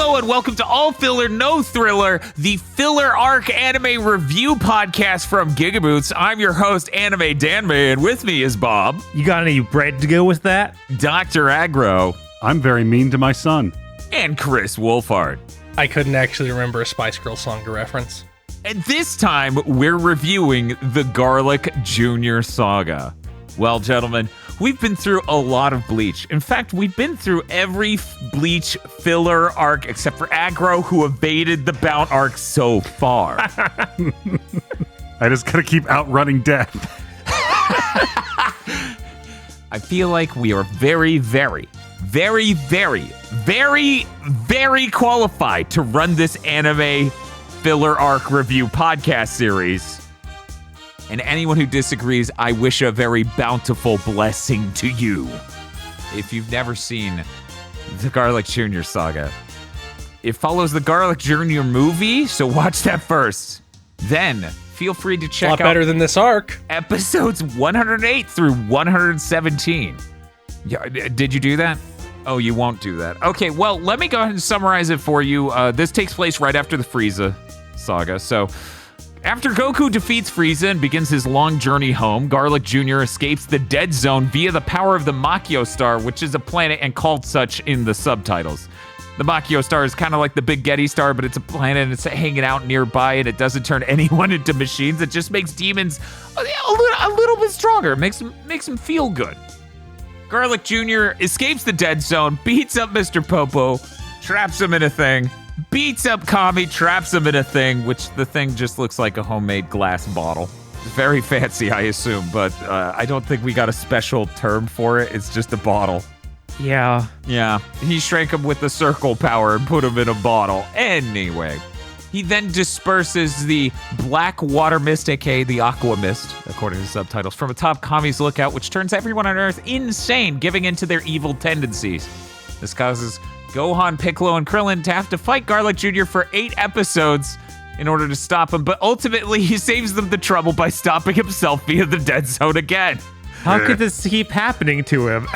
Hello and welcome to All Filler, No Thriller, the Filler Arc Anime Review Podcast from GigaBoots. I'm your host, Anime Danme, and with me is Bob. You got any bread to go with that? Dr. Agro. I'm very mean to my son. And Chris Wolfhard. I couldn't actually remember a Spice Girls song to reference. And this time, we're reviewing the Garlic Jr. Saga. Well, gentlemen, we've been through a lot of Bleach. In fact, we've been through every Bleach filler arc except for Agro, who evaded the Bout arc so far. I just gotta keep outrunning death. I feel like we are very qualified to run this anime filler arc review podcast series. And anyone who disagrees, I wish a very bountiful blessing to you. If you've never seen the Garlic Jr. Saga, it follows the Garlic Jr. movie, so watch that first. Then, feel free to check out... A lot better than this arc. Episodes 108 through 117. Yeah, did you do that? Oh, you won't do that. Okay, well, let me go ahead and summarize it for you. This takes place right after the Frieza saga, so... After Goku defeats Frieza and begins his long journey home, Garlic Jr. escapes the Dead Zone via the power of the Makio Star, which is a planet and called such in the subtitles. The Makio Star is kind of like the Big Getty Star, but it's a planet and it's hanging out nearby, and it doesn't turn anyone into machines. It just makes demons a little bit stronger. It makes them feel good. Garlic Jr. escapes the Dead Zone, beats up Mr. Popo, traps him in a thing, beats up Kami, traps him in a thing, which the thing just looks like a homemade glass bottle. Very fancy, I assume, but I don't think we got a special term for it. It's just a bottle. Yeah. Yeah, he shrank him with the circle power and put him in a bottle. Anyway, he then disperses the black water mist, aka the aqua mist, according to the subtitles, from atop Kami's lookout, which turns everyone on Earth insane, giving into their evil tendencies. This causes Gohan, Piccolo, and Krillin to have to fight Garlic Jr. for 8 episodes in order to stop him, but ultimately he saves them the trouble by stopping himself via the Dead Zone again. How could this keep happening to him?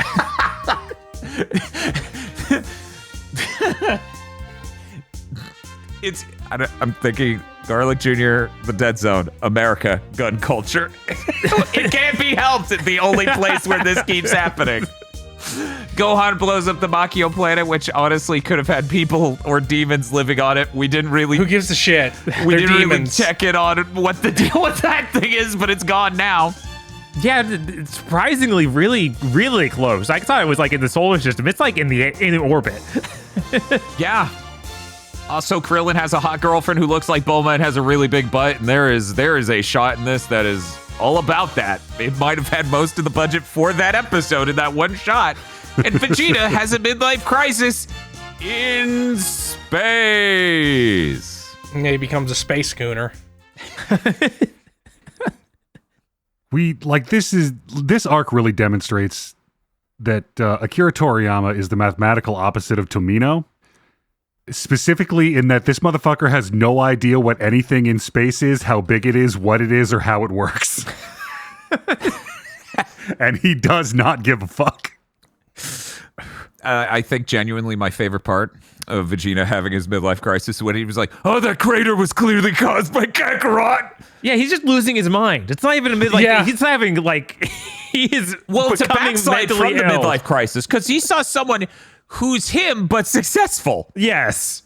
I'm thinking Garlic Jr., the Dead Zone, America, gun culture. It can't be helped. It's the only place where this keeps happening. Gohan blows up the Makio planet, which honestly could have had people or demons living on it. We didn't really... Who gives a shit? We They're didn't demons. really check in on what the deal with that thing is, but it's gone now. Yeah, it's surprisingly really close. I thought it was like in the solar system. It's like in orbit. Yeah. Also, Krillin has a hot girlfriend who looks like Bulma and has a really big butt, and there is a shot in this that is all about that. It might have had most of the budget for that episode in that one shot. And Vegeta has a midlife crisis in space. And he becomes a space schooner. This arc really demonstrates that Akira Toriyama is the mathematical opposite of Tomino. Specifically in that this motherfucker has no idea what anything in space is, how big it is, what it is, or how it works. And he does not give a fuck. I think genuinely my favorite part of Vegeta having his midlife crisis is when he was like, oh, that crater was clearly caused by Kakarot. Yeah, he's just losing his mind. It's not even a midlife. Yeah. He's having like he is. Well, it's a backslide from the ill. midlife crisis because he saw someone who's him but successful. Yes.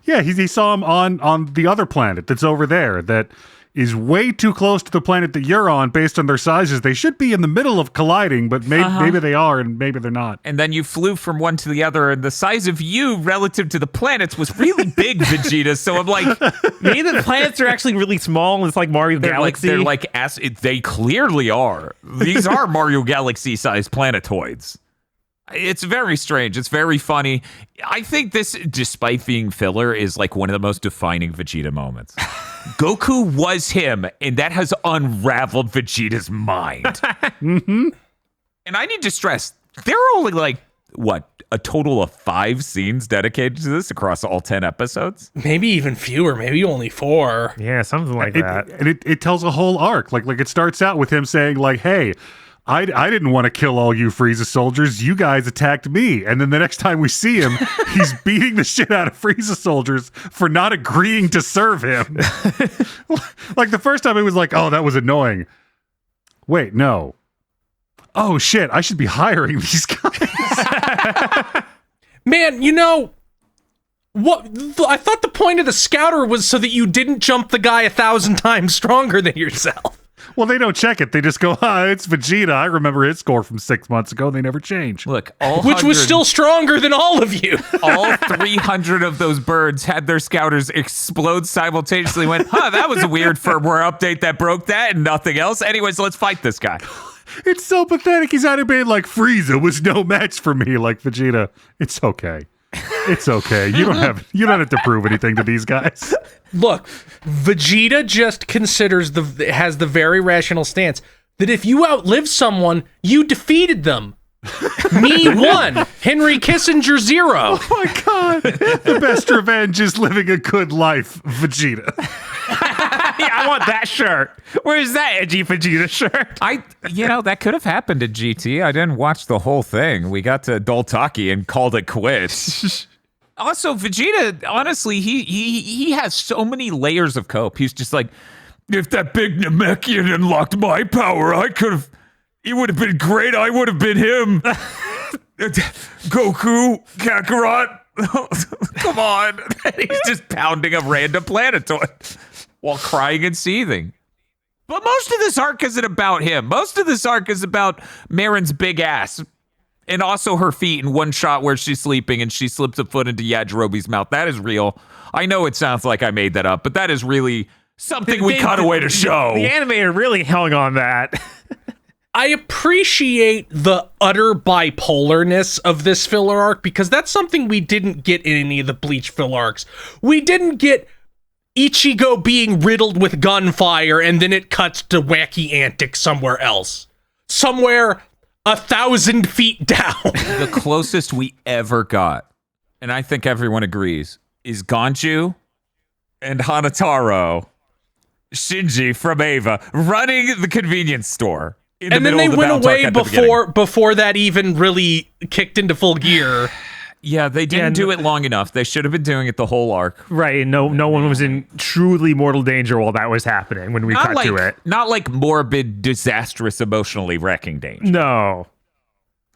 Yeah, he saw him on the other planet that's over there that is way too close to the planet that you're on based on their sizes. They should be in the middle of colliding, but maybe they are and maybe they're not. And then you flew from one to the other, and the size of you relative to the planets was really big, Vegeta. So I'm like... Maybe the planets are actually really small. It's like Mario Galaxy. They clearly are. These are Mario Galaxy-sized planetoids. It's very strange. It's very funny. I think this, despite being filler, is like one of the most defining Vegeta moments. Goku was him, and that has unraveled Vegeta's mind. Mm-hmm. And I need to stress, there are only like, a total of 5 scenes dedicated to this across all 10 episodes? Maybe even fewer. Maybe only 4. Yeah, something like that. And it tells a whole arc. Like it starts out with him saying like, hey, I didn't want to kill all you Frieza soldiers. You guys attacked me. And then the next time we see him, he's beating the shit out of Frieza soldiers for not agreeing to serve him. Like the first time it was like, oh, that was annoying. Wait, no. Oh shit, I should be hiring these guys. Man, you know, what? I thought the point of the scouter was so that you didn't jump the guy 1,000 times stronger than yourself. Well, they don't check it. They just go, it's Vegeta. I remember his score from 6 months ago. They never change. Look, Which was still stronger than all of you. all 300 of those birds had their scouters explode simultaneously. Went, that was a weird firmware update that broke that and nothing else. Anyways, let's fight this guy. It's so pathetic. He's out of bed like Frieza was no match for me. Like Vegeta, it's okay. It's okay. You don't have to prove anything to these guys. Look, Vegeta just has the very rational stance that if you outlive someone, you defeated them. Me 1, Henry Kissinger 0. Oh my god. The best revenge is living a good life, Vegeta. Yeah, I want that shirt. Where's that edgy Vegeta shirt? That could have happened at GT. I didn't watch the whole thing. We got to Doltaki and called it quits. Also, Vegeta, honestly, he has so many layers of cope. He's just like, if that big Namekian unlocked my power, it would have been great. I would have been him. Goku, Kakarot. Come on. He's just pounding a random planetoid while crying and seething. But most of this arc isn't about him. Most of this arc is about Marin's big ass. And also her feet in one shot where she's sleeping and she slips a foot into Yajirobe's mouth. That is real. I know it sounds like I made that up, but that is really something we cut away to show. The animator really hung on that. I appreciate the utter bipolarness of this filler arc because that's something we didn't get in any of the Bleach filler arcs. We didn't get Ichigo being riddled with gunfire and then it cuts to wacky antics somewhere else. Somewhere 1,000 feet down. The closest we ever got, and I think everyone agrees, is Ganju and Hanataro, Shinji from Eva, running the convenience store. And then they went away before that even really kicked into full gear. Yeah, they didn't do it long enough. They should have been doing it the whole arc. Right, and no one was in truly mortal danger while that was happening when we cut to it. Not like morbid, disastrous, emotionally wrecking danger. No.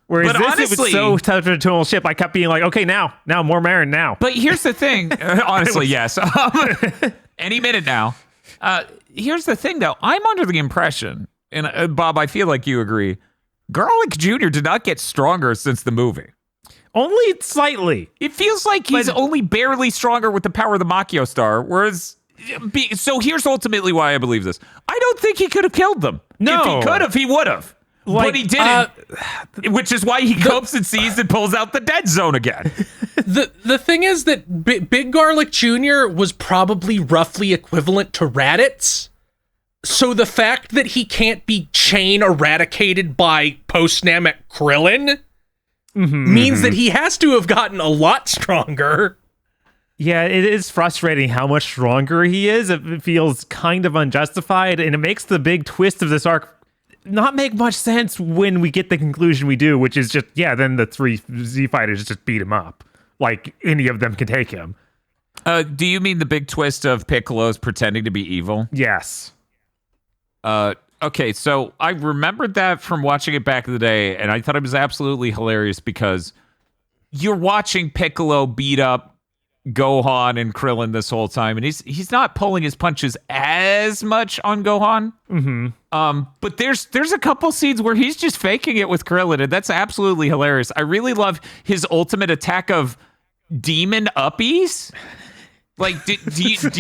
Whereas but this, honestly, it was so touch of a tonal ship, I kept being like, okay, now, more Marin now. But here's the thing. Honestly, yes. Any minute now. Here's the thing, though. I'm under the impression, and Bob, I feel like you agree, Garlic Jr. did not get stronger since the movie. Only slightly. It feels like he's only barely stronger with the power of the Makio Star, whereas... So here's ultimately why I believe this. I don't think he could have killed them. No. If he could have, he would have. But he didn't, which is why he copes and sees and pulls out the dead zone again. The thing is that Big Garlic Jr. was probably roughly equivalent to Raditz. So the fact that he can't be chain eradicated by post-Namek Krillin means that he has to have gotten a lot stronger. Yeah, it is frustrating how much stronger he is. It feels kind of unjustified, and it makes the big twist of this arc not make much sense when we get the conclusion we do, which is just, then the 3 Z fighters just beat him up. Like, any of them can take him. Do you mean the big twist of Piccolo's pretending to be evil? Yes. Okay, so I remembered that from watching it back in the day, and I thought it was absolutely hilarious because you're watching Piccolo beat up Gohan and Krillin this whole time, and he's not pulling his punches as much on Gohan. But there's a couple scenes where he's just faking it with Krillin, and that's absolutely hilarious. I really love his ultimate attack of demon uppies. Like, do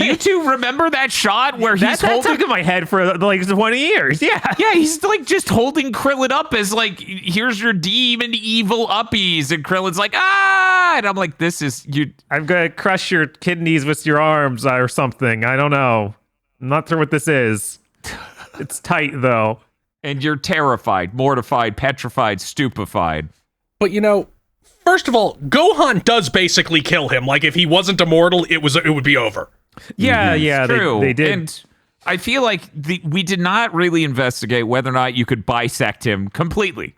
you two remember that shot where he's holding... That stuck in my head for like 20 years. Yeah, he's like just holding Krillin up as like, here's your demon evil uppies, and Krillin's like, and I'm like, this is you. I'm gonna crush your kidneys with your arms or something. I don't know. I'm not sure what this is. It's tight though. And you're terrified, mortified, petrified, stupefied. But first of all, Gohan does basically kill him. Like, if he wasn't immortal, it would be over. Yeah, True. They did. And I feel like we did not really investigate whether or not you could bisect him completely.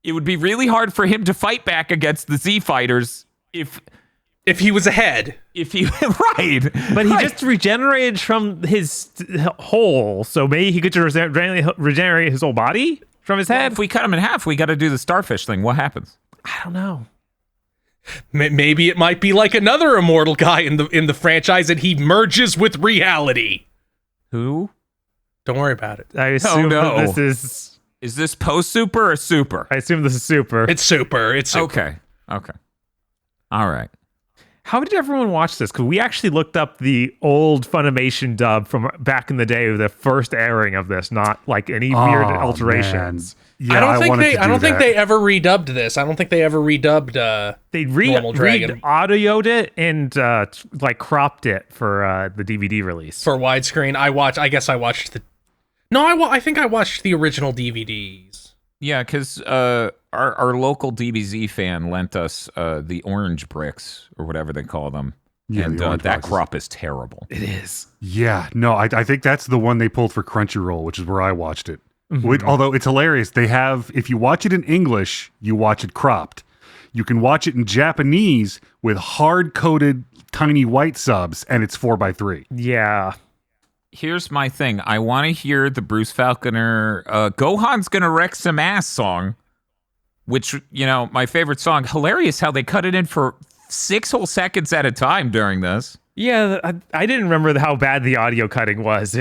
It would be really hard for him to fight back against the Z fighters if he was ahead. If he right, but he just regenerated from his whole, so maybe he could regenerate his whole body from his head. If we cut him in half, we got to do the starfish thing. What happens? I don't know. Maybe it might be like another immortal guy in the franchise, and he merges with reality. Who? Don't worry about it. I assume that this is this post super or super? I assume this is super. It's super. It's super. Okay. All right. How did everyone watch this? Because we actually looked up the old Funimation dub from back in the day of the first airing of this, not like any weird alterations. Yeah, I don't think they ever redubbed this. I don't think they ever redubbed. They Dragon. audioed it and like cropped it for the DVD release for widescreen. I guess I watched the. No, I think I watched the original DVDs. Yeah, because our local DBZ fan lent us the orange bricks or whatever they call them. Yeah, and that boxes. Crop is terrible. It is. Yeah, no, I think that's the one they pulled for Crunchyroll, which is where I watched it. Mm-hmm. Although it's hilarious, they have, if you watch it in English, you watch it cropped. You can watch it in Japanese with hard-coded tiny white subs, and it's 4:3. Yeah. Here's my thing. I want to hear the Bruce Falconer Gohan's Gonna Wreck Some Ass song, which, my favorite song. Hilarious how they cut it in for 6 whole seconds at a time during this. Yeah, I didn't remember how bad the audio cutting was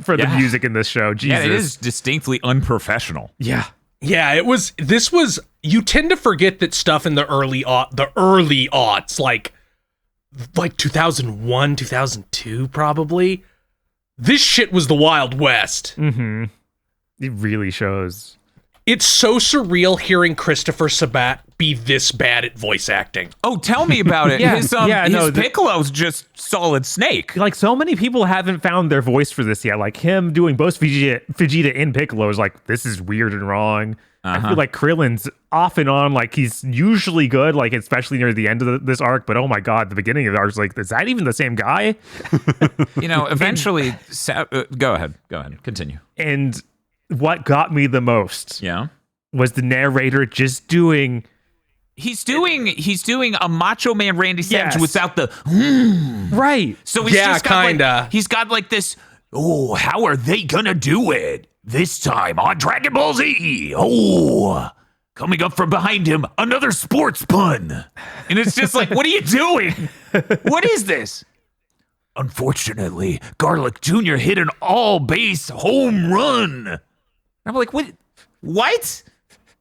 for the music in this show. Jesus. Yeah, it is distinctly unprofessional. Yeah. Yeah, this was, you tend to forget that stuff in the early aughts, like 2001, 2002 probably. This shit was the Wild West. Mm-hmm. It really shows. It's so surreal hearing Christopher Sabat be this bad at voice acting. Oh, tell me about it. Yeah, his Piccolo's just Solid Snake. Like, so many people haven't found their voice for this yet. Like, him doing both Vegeta and Piccolo is like, this is weird and wrong. I feel like Krillin's off and on, like, he's usually good, like, especially near the end of this arc, but oh my god, the beginning of the arc is like, is that even the same guy? Eventually, go ahead, continue. And what got me the most was the narrator just doing... He's doing a Macho Man Randy Savage without the... Right. So he's just got he's got like this, how are they gonna do it? This time on Dragon Ball Z. Coming up from behind him, another sports pun. And it's just like, what are you doing? What is this? Unfortunately, Garlic Jr. hit an all-base home run. I'm like, what?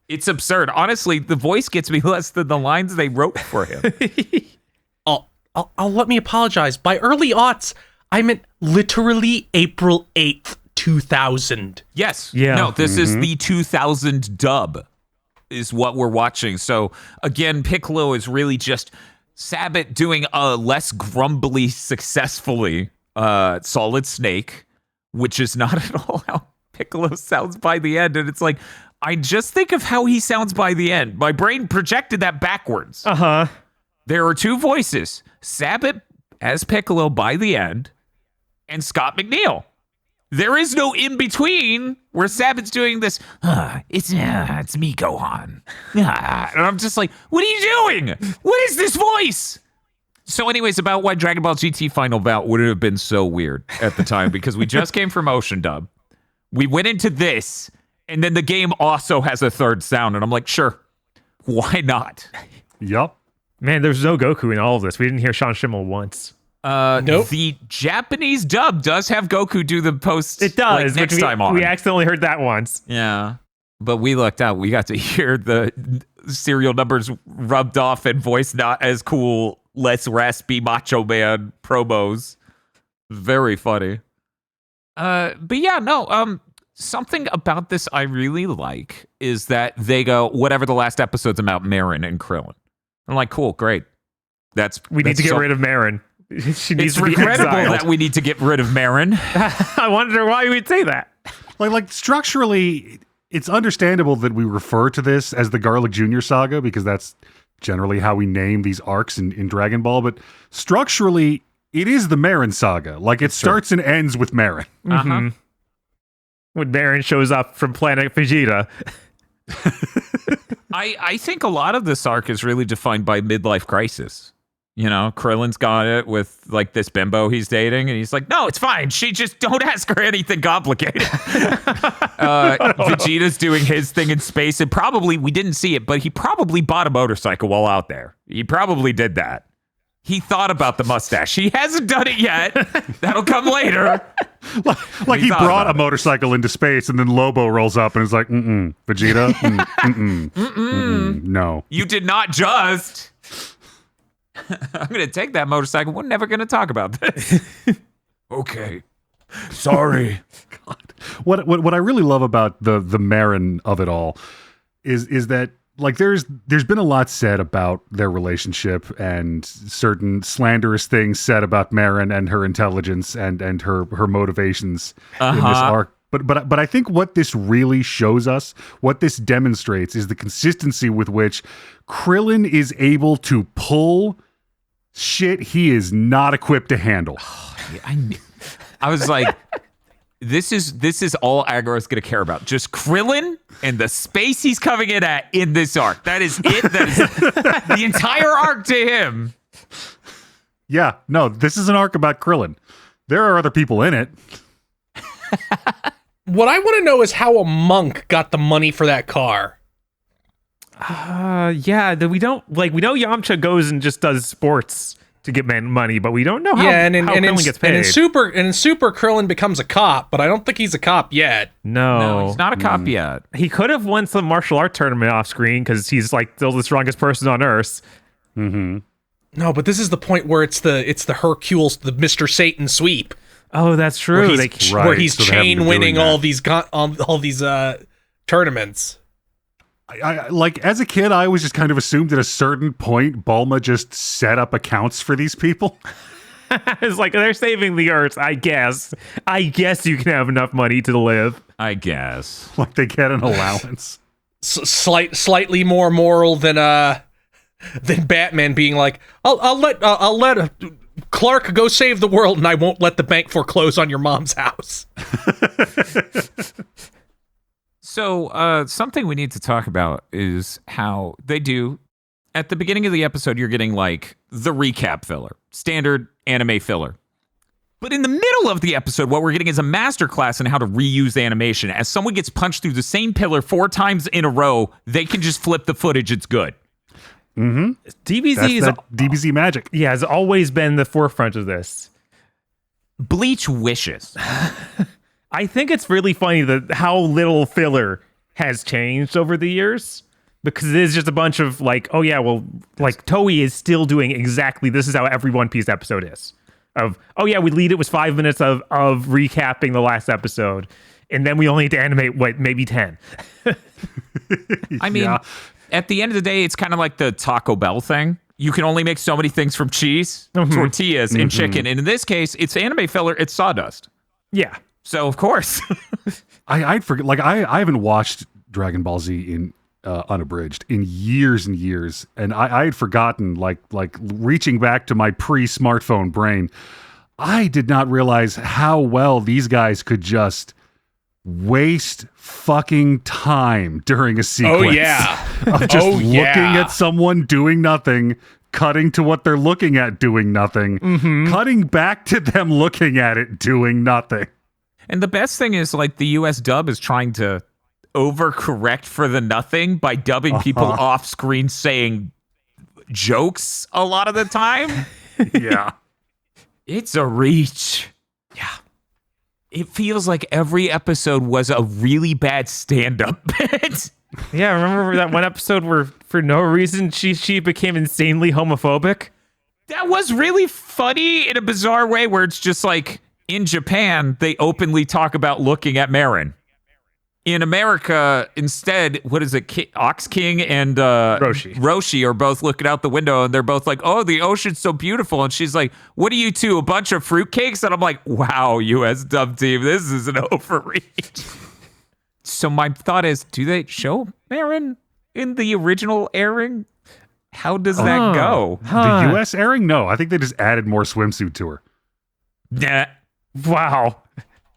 It's absurd. Honestly, the voice gets me less than the lines they wrote for him. I'll let me apologize. By early aughts, I meant literally April 8th, 2000. Yes. Yeah. No, this is the 2000 dub is what we're watching. So again, Piccolo is really just Sabat doing a less grumbly successfully Solid Snake, which is not at all how Piccolo sounds by the end. And it's like, I just think of how he sounds by the end. My brain projected that backwards. There are 2 voices, Sabat as Piccolo by the end, and Scott McNeil. There is no in between where Sabat's doing this. It's me, Gohan. And I'm just like, what are you doing? What is this voice? So, anyways, about why Dragon Ball GT Final Bout would have been so weird at the time, because we just came from Ocean Dub. We went into this, and then the game also has a third sound, and I'm like, sure, why not? Yup. Man, there's no Goku in all of this. We didn't hear Sean Schimmel once. Nope. The Japanese dub does have Goku do the post. It does. Next time on. We accidentally heard that once. Yeah. But we lucked out. We got to hear the serial numbers rubbed off and voice not as cool, less raspy Macho Man promos. Very funny. But yeah, no, something about this I really like is that they go, whatever the last episode's about Marin and Krillin. I'm like, cool, great. We need to get rid of Marin. She needs it's to be regrettable exiled. that we need to get rid of Marin. I wonder why we'd say that. Like structurally, it's understandable that we refer to this as the Garlic Jr. saga, because that's generally how we name these arcs in Dragon Ball. But structurally, it is the Marin saga. Like, it starts and ends with Marin. Uh-huh. When Marin shows up from planet Vegeta. I think a lot of this arc is really defined by midlife crisis. You know, Krillin's got it with like this bimbo he's dating, and he's like, no, it's fine. She just don't ask her anything complicated. Vegeta's doing his thing in space, and probably, we didn't see it, but he probably bought a motorcycle while out there. He probably did that. He thought about the mustache. He hasn't done it yet. That'll come later. Like he brought a motorcycle into space, and then Lobo rolls up and is like, Vegeta, no. You did not just. I'm going to take that motorcycle. We're never going to talk about this. Okay. Sorry. God. What I really love about the Marin of it all is that, like, there's been a lot said about their relationship and certain slanderous things said about Marin and her intelligence and her motivations in this arc. But I think what this really shows us, what this demonstrates, is the consistency with which Krillin is able to pull shit he is not equipped to handle. I was like, this is all Aggro going to care about. Just Krillin and the space he's coming in at in this arc. That is it. That is the entire arc to him. Yeah, no, this is an arc about Krillin. There are other people in it. What I want to know is how a monk got the money for that car. Yeah, we know Yamcha goes and just does sports to get money, but we don't know how, and how Krillin gets paid. And in Super, Krillin becomes a cop, but I don't think he's a cop yet. No, he's not a cop yet. He could have won some martial art tournament off screen because he's like still the strongest person on Earth. Mm-hmm. No, but this is the point where it's the Hercules, the Mr. Satan sweep. Oh, that's true. Where he's chain winning all these tournaments. I like, as a kid, I always just kind of assumed at a certain point Bulma just set up accounts for these people. It's like, they're saving the Earth, I guess. I guess you can have enough money to live. I guess. Like, they get an allowance. Slightly more moral than Batman being like, I'll let Clark go save the world, and I won't let the bank foreclose on your mom's house. So something we need to talk about is how they do, at the beginning of the episode, you're getting like the recap filler, standard anime filler. But in the middle of the episode, what we're getting is a masterclass in how to reuse animation. As someone gets punched through the same pillar 4 times in a row, they can just flip the footage. It's good. Mm-hmm. DBZ magic. Yeah, has always been the forefront of this. Bleach wishes. I think it's really funny that how little filler has changed over the years, because it is just a bunch of like, oh yeah, well, like Toei is still doing exactly, this is how every One Piece episode is. Of, oh yeah, we lead it with 5 minutes of recapping the last episode, and then we only need to animate, maybe 10. I mean, at the end of the day, it's kind of like the Taco Bell thing. You can only make so many things from cheese, tortillas, and chicken. And in this case, it's anime filler, it's sawdust. Yeah. So, of course. I'd forget, like, I haven't watched Dragon Ball Z in unabridged in years and years. And I had forgotten, like reaching back to my pre-smartphone brain, I did not realize how well these guys could just waste fucking time during a sequence. Oh, yeah. Of just looking at someone doing nothing, cutting to what they're looking at doing nothing, cutting back to them looking at it doing nothing. And the best thing is, like, the US dub is trying to overcorrect for the nothing by dubbing people off screen saying jokes a lot of the time. Yeah. It's a reach. Yeah. It feels like every episode was a really bad stand-up bit. Yeah, remember that one episode where for no reason she became insanely homophobic? That was really funny in a bizarre way, where it's just like, in Japan, they openly talk about looking at Marin. In America, instead, what is it? Ox King and Roshi are both looking out the window, and they're both like, oh, the ocean's so beautiful. And she's like, what are you two, a bunch of fruitcakes? And I'm like, wow, US dub team, this is an overreach. So my thought is, do they show Marin in the original airing? How does that go? The U.S. airing? No, I think they just added more swimsuit to her. Nah. Wow.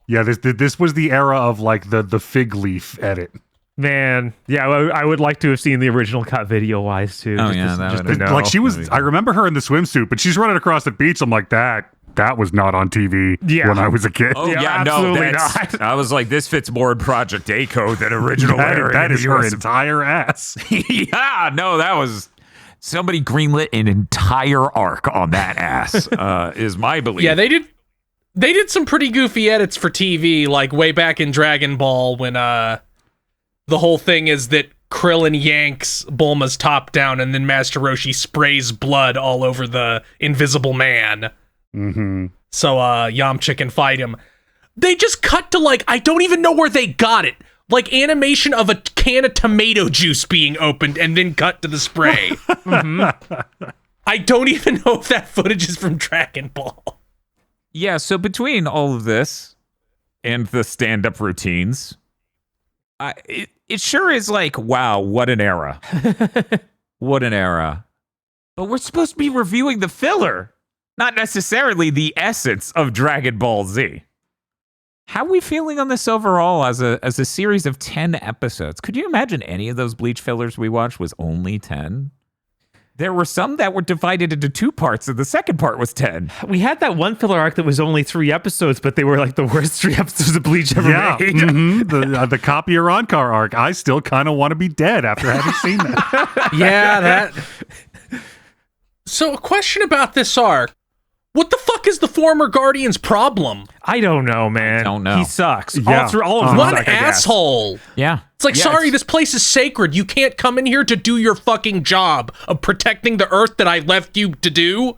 Yeah, this was the era of like the fig leaf edit. Man, yeah, I would like to have seen the original cut video-wise too. Oh, yeah, that just would to have- know. Like she was, I remember her in the swimsuit, but she's running across the beach. I'm like, that was not on TV when I was a kid. Oh, Yeah, yeah, no, absolutely that's, not. I was like, this fits more in Project A code than original airing that in is the her US. entire ass. Yeah, no, that was... Somebody greenlit an entire arc on that ass, is my belief. Yeah, they did some pretty goofy edits for TV, like way back in Dragon Ball when the whole thing is that Krillin yanks Bulma's top down and then Master Roshi sprays blood all over the Invisible Man. Mm-hmm. So Yamcha can fight him. They just cut to like, I don't even know where they got it. Like animation of a can of tomato juice being opened and then cut to the spray. I don't even know if that footage is from Dragon Ball. Yeah, so between all of this and the stand-up routines, it sure is like, wow, what an era. What an era. But we're supposed to be reviewing the filler, not necessarily the essence of Dragon Ball Z. How are we feeling on this overall as a series of 10 episodes? Could you imagine any of those Bleach fillers we watched was only 10? There were some that were divided into 2 parts, and the second part was 10. We had that one filler arc that was only 3 episodes, but they were like the worst 3 episodes of Bleach ever Yeah, made. the copy or on-car arc. I still kind of want to be dead after having seen that. Yeah, that. So, a question about this arc. What the fuck is the former Guardian's problem? I don't know, man. I don't know. He sucks. Yeah. All through all of them. What suck, I guess. asshole. Yeah. It's like, Yeah, sorry, this place is sacred. You can't come in here to do your fucking job of protecting the Earth that I left you to do.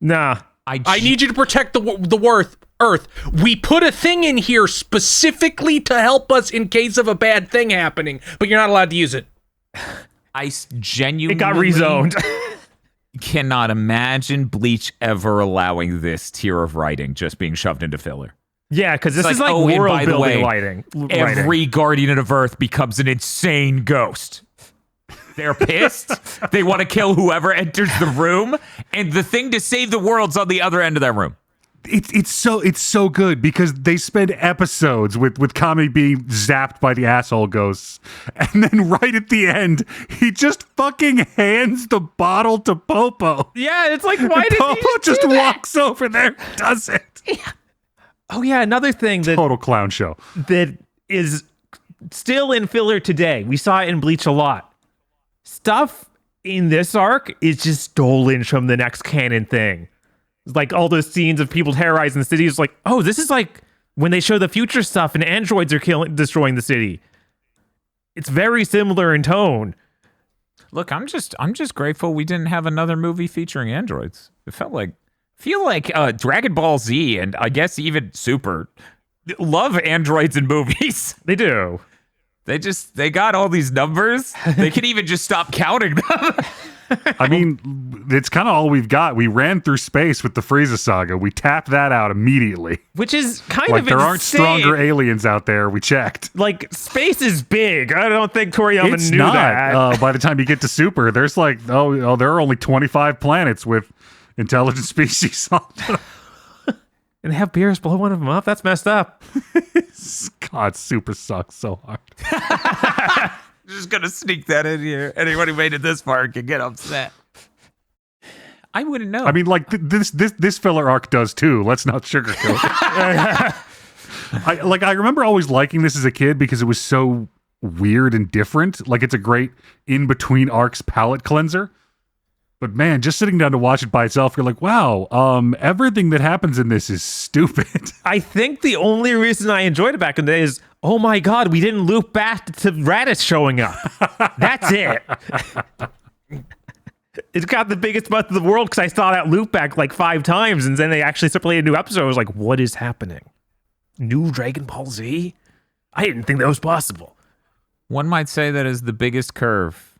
Nah. I need you to protect the Earth. We put a thing in here specifically to help us in case of a bad thing happening, but you're not allowed to use it. I genuinely It got rezoned. cannot imagine Bleach ever allowing this tier of writing just being shoved into filler. Yeah, because this is like, like oh, and by the world-building way, writing. Every Guardian of Earth becomes an insane ghost. They're pissed. They want to kill whoever enters the room, and the thing to save the world's on the other end of that room. It's so good because they spend episodes with Kami being zapped by the asshole ghosts, and then right at the end, he just fucking hands the bottle to Popo. Yeah, it's like, why did Popo you just do that? walks over there, and does it. Oh yeah, another thing Total clown show. that is still in filler today. We saw it in Bleach a lot. Stuff in this arc is just stolen from the next canon thing. Like all those scenes of people terrorizing the city is like, oh, this is like when they show the future stuff and androids are destroying the city. It's very similar in tone. Look, I'm just grateful we didn't have another movie featuring androids. It feel like Dragon Ball Z and I guess even Super love androids in movies. They do. They got all these numbers. They can even just stop counting them. I mean, it's kind of all we've got. We ran through space with the Frieza saga. We tapped that out immediately. Which is kind Like of there insane. aren't stronger aliens out there. We checked. Like space is big. I don't think Toriyama It's knew not. that. By the time you get to Super, there's like, oh, there are only 25 planets with intelligent species on them. And they have beers blow one of them up. That's messed up. God, Super sucks so hard. Just gonna sneak that in here. Anyone who made it this far can get upset. I wouldn't know. I mean, like this filler arc does too. Let's not sugarcoat it. I remember always liking this as a kid because it was so weird and different. Like it's a great in between arcs palate cleanser. But man, just sitting down to watch it by itself, you're like, wow, everything that happens in this is stupid. I think the only reason I enjoyed it back in the day is, oh my god, we didn't loop back to Raditz showing up. That's it. It's got the biggest butt of the world because I saw that loop back like 5 times, and then they actually started playing a new episode. I was like, what is happening? New Dragon Ball Z? I didn't think that was possible. One might say that is the biggest curve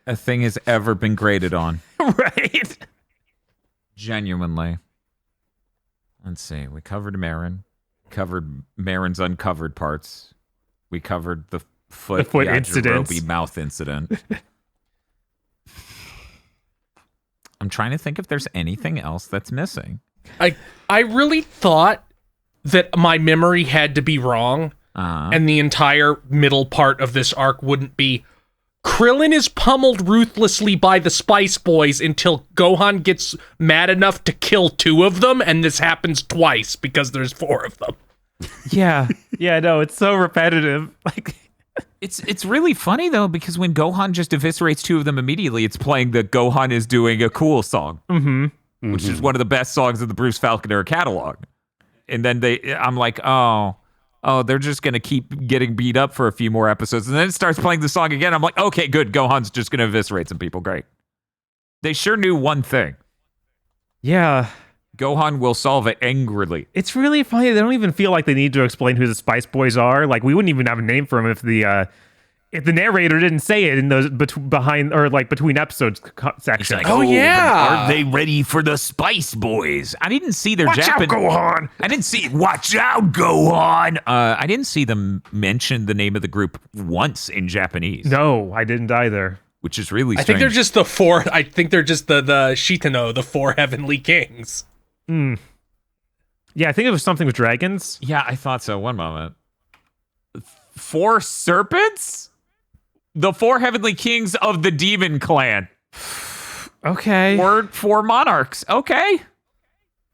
a thing has ever been graded on. Right? Genuinely. Let's see. We covered Marin. Covered Marin's uncovered parts. We covered the foot incidents. Yajirobe mouth incident. I'm trying to think if there's anything else that's missing. I really thought that my memory had to be wrong, and the entire middle part of this arc wouldn't be Krillin is pummeled ruthlessly by the Spice Boys until Gohan gets mad enough to kill 2 of them, and this happens twice because there's 4 of them. Yeah. Yeah, no, it's so repetitive. Like, It's really funny though, because when Gohan just eviscerates 2 of them immediately, it's playing the Gohan is doing a cool song, which is one of the best songs in the Bruce Falcon era catalog. And then I'm like, oh, they're just gonna keep getting beat up for a few more episodes, and then it starts playing the song again. I'm like, okay, good, Gohan's just gonna eviscerate some people. Great. They sure knew one thing. yeah. Gohan will solve it angrily. It's really funny. They don't even feel like they need to explain who the Spice Boys are. Like, we wouldn't even have a name for them if the narrator didn't say it in those between episodes section. Like, Oh, yeah. Are they ready for the Spice Boys? I didn't see their Watch out, Japanese. Gohan! I didn't see. Watch out, Gohan! I didn't see them mention the name of the group once in Japanese. No, I didn't either. Which is really strange. I think they're just the 4. I think they're just the Shitano, the 4 heavenly kings. Yeah, I think it was something with dragons. Yeah, I thought so. One moment. 4 serpents? The 4 heavenly kings of the demon clan. Okay. Or 4 monarchs. Okay.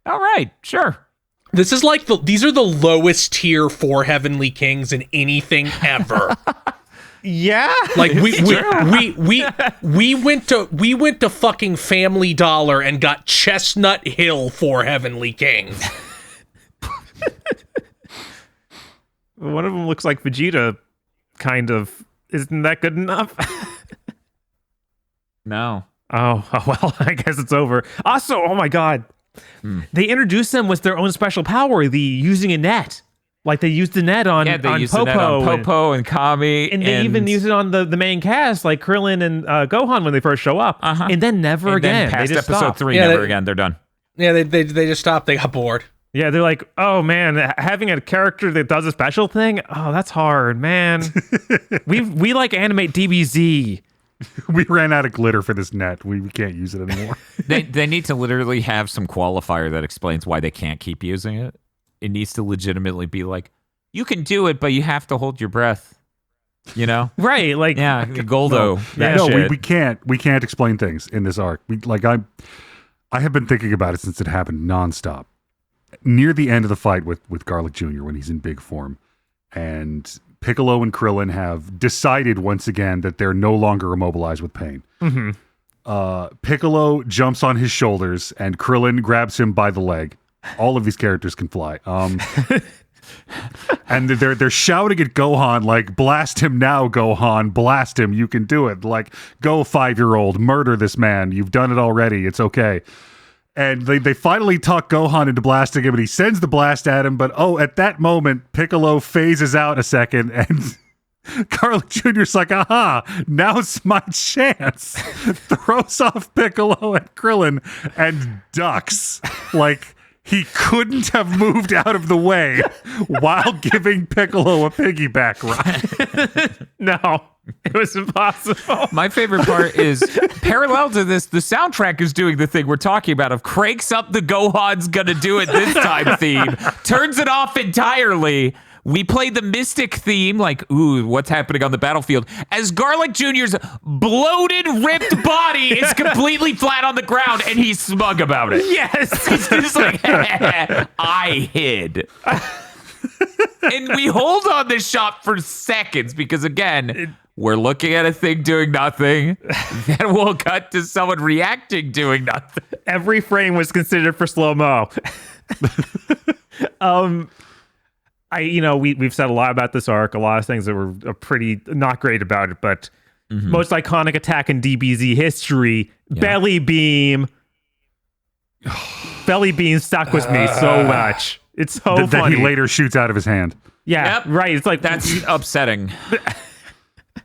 All right. Sure. This is like these are the lowest tier 4 heavenly kings in anything ever. Yeah. Like we went to fucking Family Dollar and got Chestnut Hill 4 heavenly kings. One of them looks like Vegeta, kind of. Isn't that good enough? No. Oh, well, I guess it's over. Also, oh my god. They introduced them with their own special power, the using a net. Like, they used the net on, They on used Popo. the net on Popo and Kami. And they even use it on the main cast, like Krillin and Gohan when they first show up. And then never again. Then past they just episode stop. 3, Yeah, never they- again. They're done. Yeah, they just stopped. They got bored. Yeah, they're like, oh man, having a character that does a special thing, oh, that's hard, man. we like animate DBZ. We ran out of glitter for this net. We can't use it anymore. They need to literally have some qualifier that explains why they can't keep using it. It needs to legitimately be like, you can do it, but you have to hold your breath. You know? Right, like Yeah, Goldo. That no, shit. we can't explain things in this arc. I have been thinking about it since it happened nonstop. Near the end of the fight with Garlic Jr. when he's in big form, and Piccolo and Krillin have decided once again that they're no longer immobilized with pain. Piccolo jumps on his shoulders and Krillin grabs him by the leg. All of these characters can fly. And they're shouting at Gohan like, blast him now, Gohan, blast him, you can do it. Like, go 5-year-old, murder this man, you've done it already, it's okay. And they finally talk Gohan into blasting him, and he sends the blast at him, but at that moment, Piccolo phases out a second, and Garlic Jr.'s like, aha, now's my chance. Throws off Piccolo and Krillin and ducks. Like, he couldn't have moved out of the way while giving Piccolo a piggyback ride. no, it was impossible. My favorite part is, parallel to this, the soundtrack is doing the thing we're talking about of cranks up the Gohan's gonna do it this time theme, turns it off entirely. We play the Mystic theme, like, ooh, what's happening on the battlefield, as Garlic Jr.'s bloated, ripped body is completely flat on the ground, and he's smug about it. Yes. He's just like, I hid. And we hold on this shot for seconds because, again, we're looking at a thing doing nothing. Then we'll cut to someone reacting doing nothing. Every frame was considered for slow-mo. We've said a lot about this arc, a lot of things that were pretty not great about it, but most iconic attack in DBZ history, Belly Beam. Belly Beam stuck with me so much. It's so funny. That he later shoots out of his hand. Yeah, Yep. right. It's like, That's upsetting.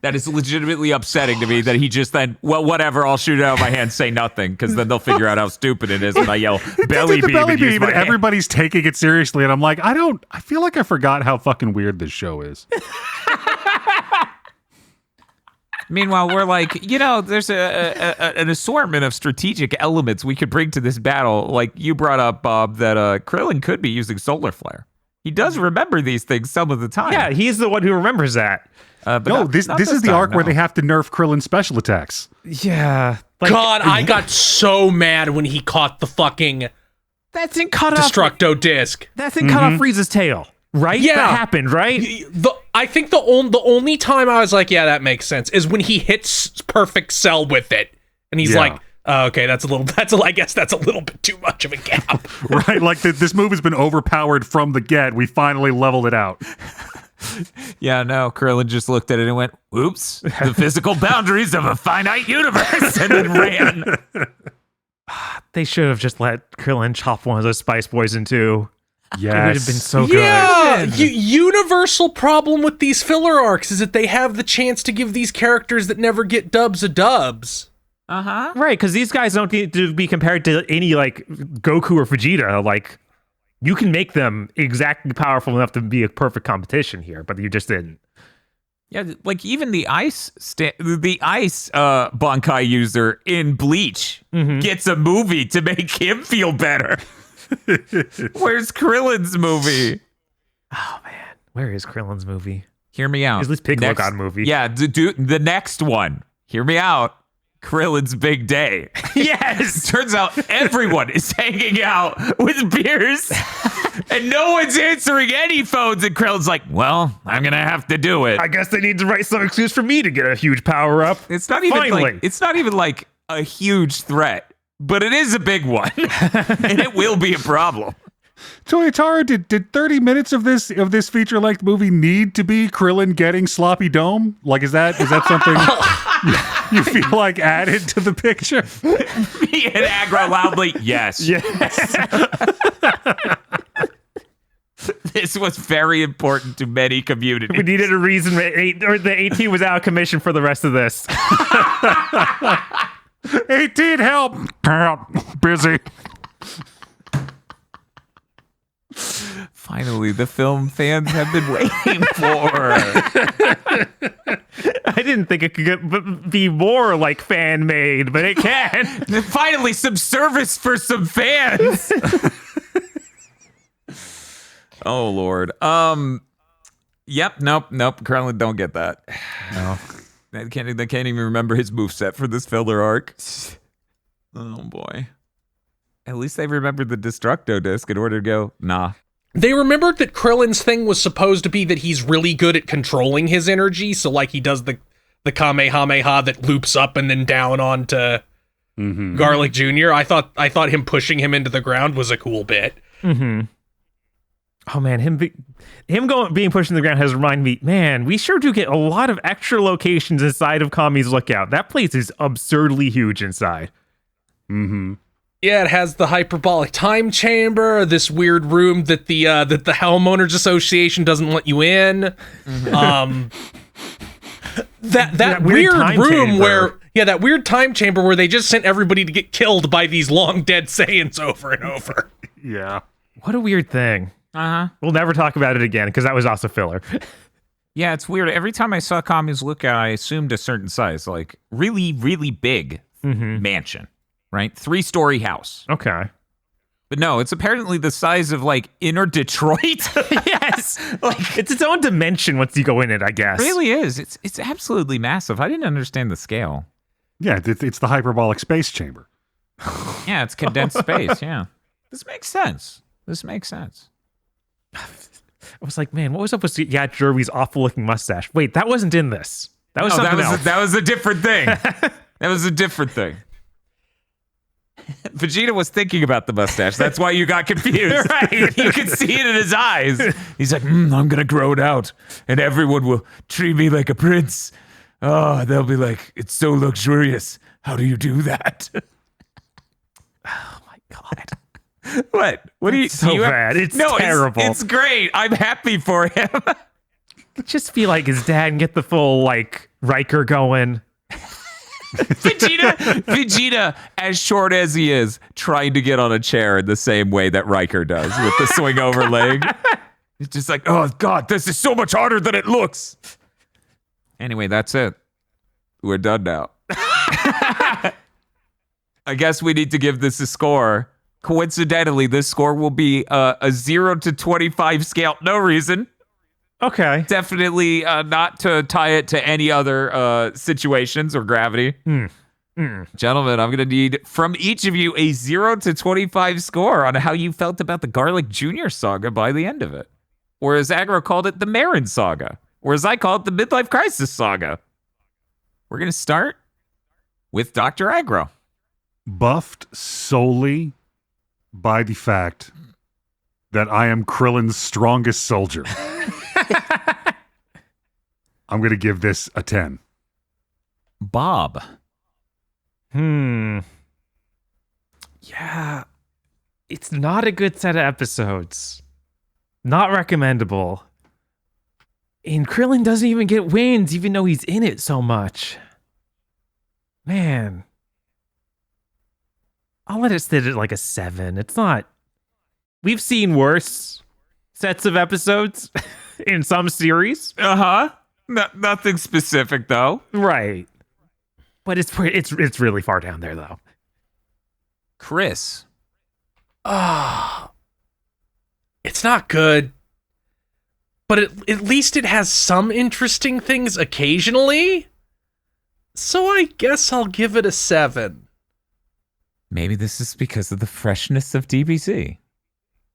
That is legitimately upsetting to me that he just then, well, whatever, I'll shoot it out of my hand, say nothing, because then they'll figure out how stupid it is, and I yell, belly beam, Belly and use beam, my and hand. everybody's taking it seriously, and I'm like, I feel like I forgot how fucking weird this show is. Meanwhile, we're like, there's an assortment of strategic elements we could bring to this battle. Like you brought up, Bob, that Krillin could be using Solar Flare. He does remember these things some of the time. Yeah, he's the one who remembers that. But this is the arc where they have to nerf Krillin's special attacks. Yeah. God, I got so mad when he caught the fucking that thing cut Destructo disc. That thing cut off Frieza's tail, right? Yeah. That happened, right? I think the only time I was like, yeah, that makes sense, is when he hits Perfect Cell with it, and he's like, oh, okay, I guess that's a little bit too much of a gap. Right, like this move has been overpowered from the get. We finally leveled it out. Yeah, no, Krillin just looked at it and went, oops, the physical boundaries of a finite universe, and then ran. They should have just let Krillin chop one of those Spice Boys in two. Yes. It would have been so good. Yeah, universal problem with these filler arcs is that they have the chance to give these characters that never get dubs a dubs. Uh-huh. Right, because these guys don't need to be compared to any, like, Goku or Vegeta. Like, you can make them exactly powerful enough to be a perfect competition here, but you just didn't. Yeah, like even the ice Bankai user in Bleach gets a movie to make him feel better. Where's Krillin's movie? Oh, man. Where is Krillin's movie? Hear me out. At least Piccolo got a movie. Yeah, the next one. Hear me out. Krillin's big day. Yes. Turns out everyone is hanging out with beers and no one's answering any phones. And Krillin's like, well, I'm going to have to do it. I guess they need to write some excuse for me to get a huge power up. It's not even like a huge threat, but it is a big one and it will be a problem. Toyotaro, did 30 minutes of this feature-length movie need to be Krillin getting sloppy dome? Like, is that something you feel like added to the picture? Me and Aggro loudly, yes. Yes. This was very important to many communities. We needed a reason the 18 was out of commission for the rest of this. 18, help! Busy. Finally, the film fans have been waiting for. I didn't think it could be more like fan made, but it can. Finally, some service for some fans. Oh Lord. Yep. Nope. Krillin don't get that. No. They can't even remember his moveset for this filler arc. Oh boy. At least they remembered the Destructo disc in order to go, nah. They remembered that Krillin's thing was supposed to be that he's really good at controlling his energy, so like he does the Kamehameha that loops up and then down onto Garlic Jr. I thought him pushing him into the ground was a cool bit. Mm-hmm. Oh man, him being pushed in the ground has reminded me, man, we sure do get a lot of extra locations inside of Kami's Lookout. That place is absurdly huge inside. Mm-hmm. Yeah, it has the hyperbolic time chamber, this weird room that the Homeowners Association doesn't let you in. That weird room where that weird time chamber where they just sent everybody to get killed by these long dead Saiyans over and over. Yeah. What a weird thing. Uh-huh. We'll never talk about it again because that was also filler. Yeah, it's weird. Every time I saw Kami's Lookout, I assumed a certain size, like really, really big mansion, right? 3-story house. Okay. But no, it's apparently the size of like inner Detroit. Yes. Like it's its own dimension once you go in it, I guess. It really is. It's absolutely massive. I didn't understand the scale. Yeah, it's the hyperbolic space chamber. Yeah, it's condensed space. Yeah. This makes sense. I was like, man, what was up with Yacht Jervy's awful looking mustache? Wait, that wasn't in this. That was something else. That was a different thing. Vegeta was thinking about the mustache. That's why you got confused. Right. You could see it in his eyes. He's like, I'm going to grow it out and everyone will treat me like a prince. Oh, they'll be like, it's so luxurious. How do you do that? Oh my God. What do you... It's so bad. It's terrible. It's great. I'm happy for him. Just feel like his dad and get the full, like, Riker going. Vegeta, as short as he is, trying to get on a chair in the same way that Riker does with the swing over leg. It's just like, oh God, this is so much harder than it looks. Anyway, that's it. We're done now. I guess we need to give this a score. Coincidentally, this score will be a 0 to 25 scale. No reason. Okay. Definitely not to tie it to any other situations or gravity. Gentlemen, I'm going to need from each of you a 0 to 25 score on how you felt about the Garlic Jr. saga by the end of it. Or as Agro called it, the Marin saga. Or as I call it, the Midlife Crisis saga. We're going to start with Dr. Agro. Buffed solely by the fact that I am Krillin's strongest soldier. I'm going to give this a 10. Bob. Yeah. It's not a good set of episodes. Not recommendable. And Krillin doesn't even get wins, even though he's in it so much. Man. I'll let it sit at like a 7. It's not... We've seen worse sets of episodes in some series. Uh-huh. Nothing specific, though. Right. But it's really far down there, though. Chris. It's not good, but at least it has some interesting things occasionally. So I guess I'll give it a 7. Maybe this is because of the freshness of DBZ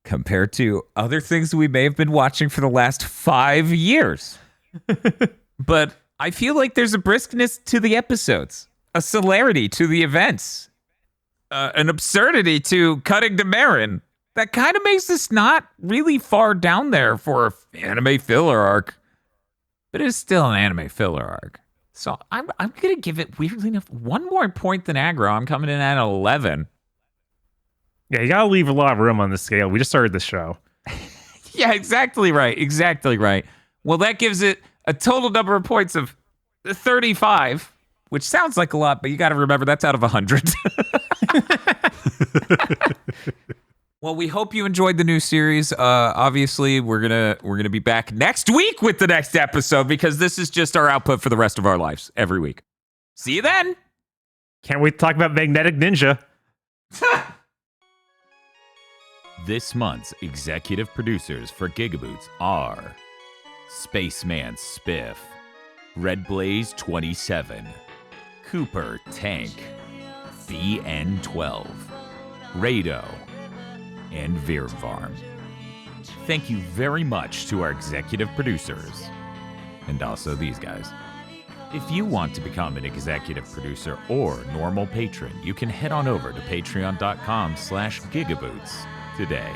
compared to other things we may have been watching for the last 5 years. But I feel like there's a briskness to the episodes, a celerity to the events, an absurdity to cutting to Marin that kind of makes this not really far down there for an anime filler arc, but it's still an anime filler arc. So I'm going to give it, weirdly enough, one more point than Agro. I'm coming in at 11. Yeah, you gotta leave a lot of room on the scale. We just started the show. Yeah, exactly right. Exactly right. Well, that gives it a total number of points of 35, which sounds like a lot, but you got to remember that's out of 100. Well, we hope you enjoyed the new series. Obviously, we're gonna be back next week with the next episode because this is just our output for the rest of our lives every week. See you then. Can't wait to talk about Magnetic Ninja. This month's executive producers for GigaBoots are Spaceman Spiff, Red Blaze 27, Cooper Tank, BN12, Rado, and Virvarm. Thank you very much to our executive producers, and also these guys. If you want to become an executive producer or normal patron, you can head on over to patreon.com/gigaboots today.